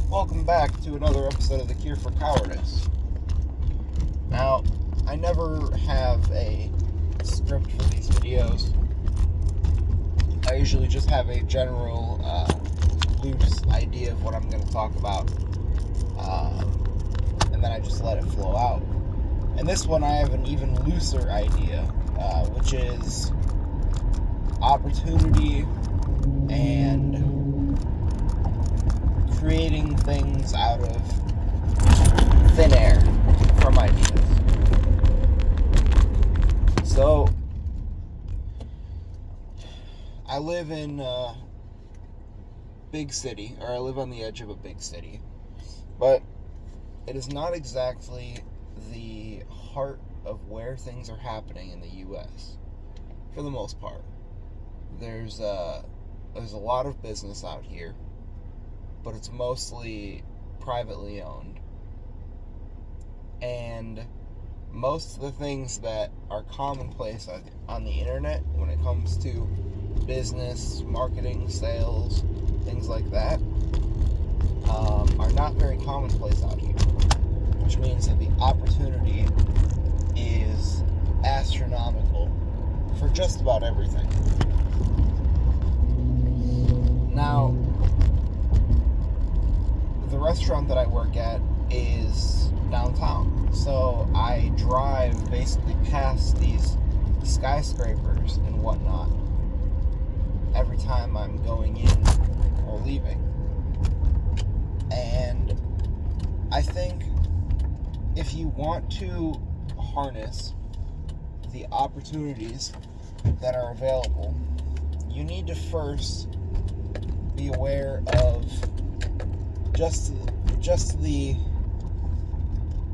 Welcome back to another episode of The Cure for Cowardice. Now, I never have a script for these videos. I usually just have a general, loose idea of what I'm going to talk about. And then I just let it flow out. And this one I have an even looser idea, which is opportunity and creating things out of thin air from ideas. So, I live in a big city, or I live on the edge of a big city, but it is not exactly the heart of where things are happening in the U.S. for the most part. There's a lot of business out here, but it's mostly privately owned. And most of the things that are commonplace on the internet when it comes to business, marketing, sales, things like that, are not very commonplace out here, which means that the opportunity is astronomical for just about everything. Now, the restaurant that I work at is downtown, so I drive basically past these skyscrapers and whatnot every time I'm going in or leaving. And I think if you want to harness the opportunities that are available, you need to first be aware of just the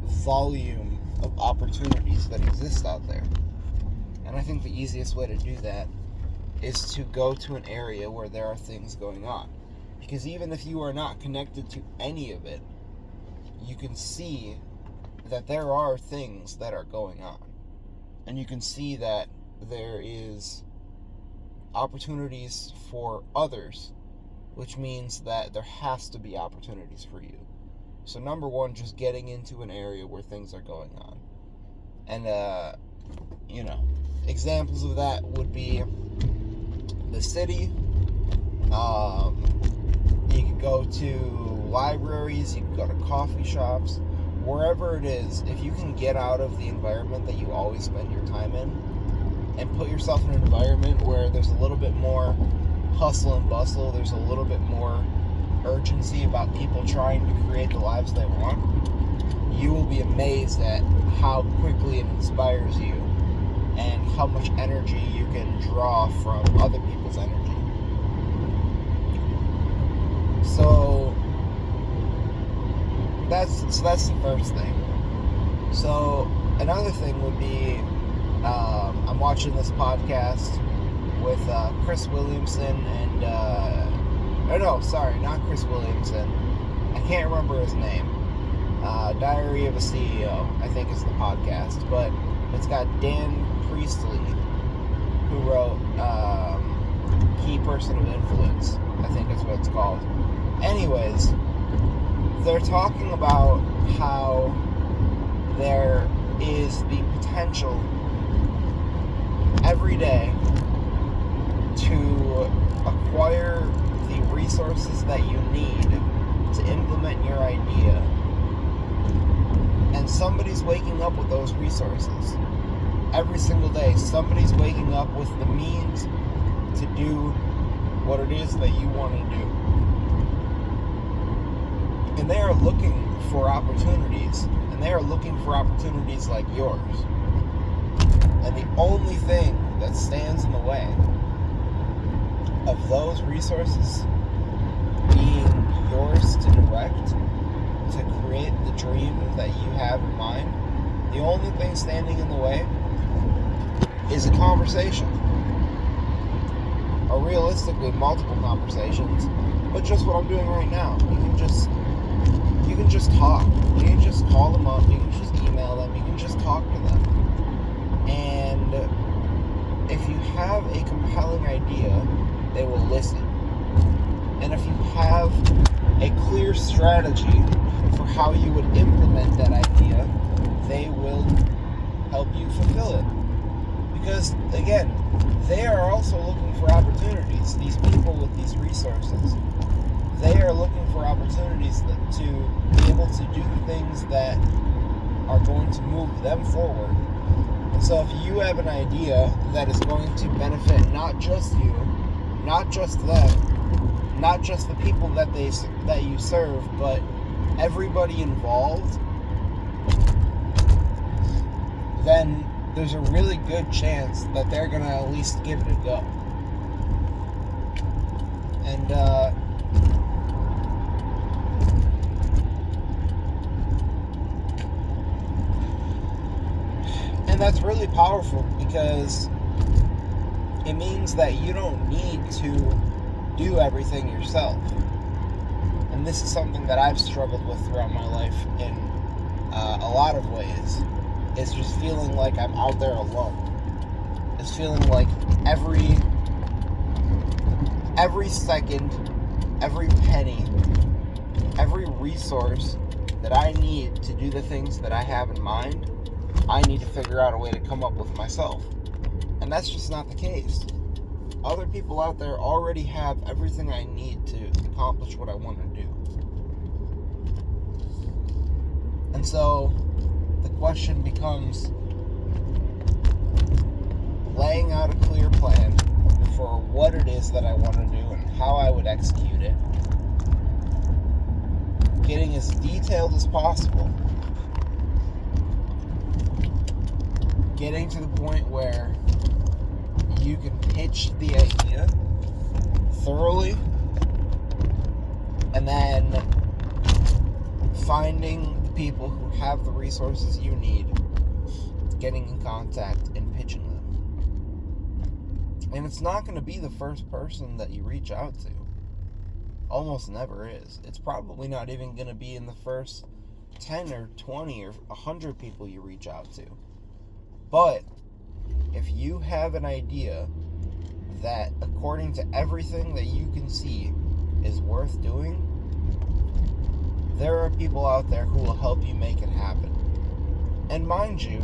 volume of opportunities that exist out there. And I think the easiest way to do that is to go to an area where there are things going on. Because even if you are not connected to any of it, you can see that there are things that are going on. And you can see that there is opportunities for others, which means that there has to be opportunities for you. So number one, just getting into an area where things are going on. And, examples of that would be the city. You could go to libraries, you could go to coffee shops, wherever it is. If you can get out of the environment that you always spend your time in and put yourself in an environment where there's a little bit more hustle and bustle, there's a little bit more urgency about people trying to create the lives they want, you will be amazed at how quickly it inspires you and how much energy you can draw from other people's energy. So that's the first thing. So another thing would be, I'm watching this podcast with Chris Williamson and not Chris Williamson. I can't remember his name. Diary of a CEO, I think is the podcast, but it's got Dan Priestley, who wrote Key Person of Influence, I think is what it's called. Anyways, they're talking about how there is the potential every day to acquire the resources that you need to implement your idea. And somebody's waking up with those resources. Every single day, somebody's waking up with the means to do what it is that you want to do. And they are looking for opportunities, and they are looking for opportunities like yours. And the only thing that stands in the way of those resources being yours to direct, to create the dream that you have in mind, the only thing standing in the way is a conversation. Or realistically, multiple conversations, but just what I'm doing right now. You can just talk. You can just call them up, you can just email them, you can just talk to them. And if you have a compelling idea, they will listen. And if you have a clear strategy for how you would implement that idea, they will help you fulfill it. Because, again, they are also looking for opportunities. These people with these resources, they are looking for opportunities to be able to do things that are going to move them forward. And so if you have an idea that is going to benefit not just you, not just them, not just the people that you serve, but everybody involved, then there's a really good chance that they're going to at least give it a go. And that's really powerful, because it means that you don't need to do everything yourself. And this is something that I've struggled with throughout my life in a lot of ways. It's just feeling like I'm out there alone. It's feeling like every second, every penny, every resource that I need to do the things that I have in mind, I need to figure out a way to come up with myself. And that's just not the case. Other people out there already have everything I need to accomplish what I want to do. And so the question becomes laying out a clear plan for what it is that I want to do and how I would execute it. Getting as detailed as possible. Getting to the point where you can pitch the idea thoroughly, and then finding the people who have the resources you need, getting in contact and pitching them. And it's not going to be the first person that you reach out to. Almost never is. It's probably not even going to be in the first 10 or 20 or 100 people you reach out to. But if you have an idea that, according to everything that you can see, is worth doing, there are people out there who will help you make it happen. And mind you,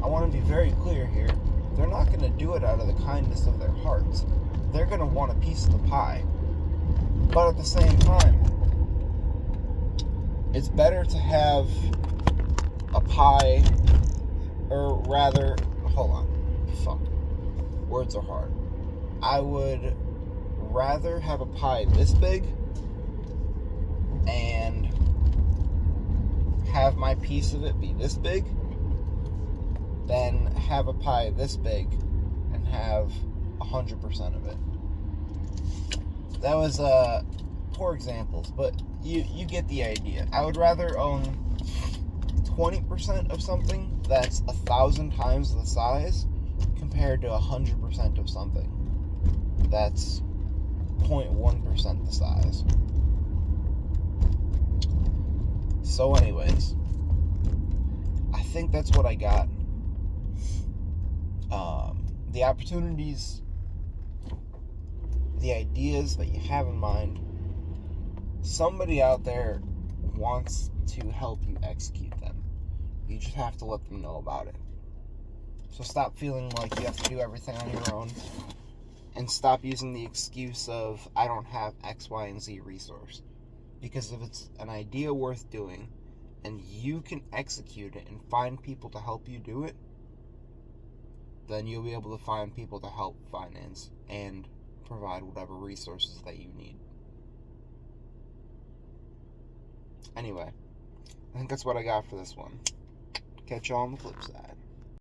I want to be very clear here, they're not going to do it out of the kindness of their hearts. They're going to want a piece of the pie. But at the same time, it's better to have a pie, or rather, hold on, fuck, words are hard. I would rather have a pie this big and have my piece of it be this big than have a pie this big and have 100% of it. That was poor examples, but you get the idea. I would rather own 20% of something that's 1,000 times the size compared to 100% of something that's 0.1% the size. So anyways, I think that's what I got. The opportunities, the ideas that you have in mind, somebody out there wants to help you execute them. You just have to let them know about it. So stop feeling like you have to do everything on your own, and stop using the excuse of, I don't have X, Y, and Z resource. Because if it's an idea worth doing, and you can execute it and find people to help you do it, then you'll be able to find people to help finance and provide whatever resources that you need. Anyway, I think that's what I got for this one. Catch y'all on the flip side.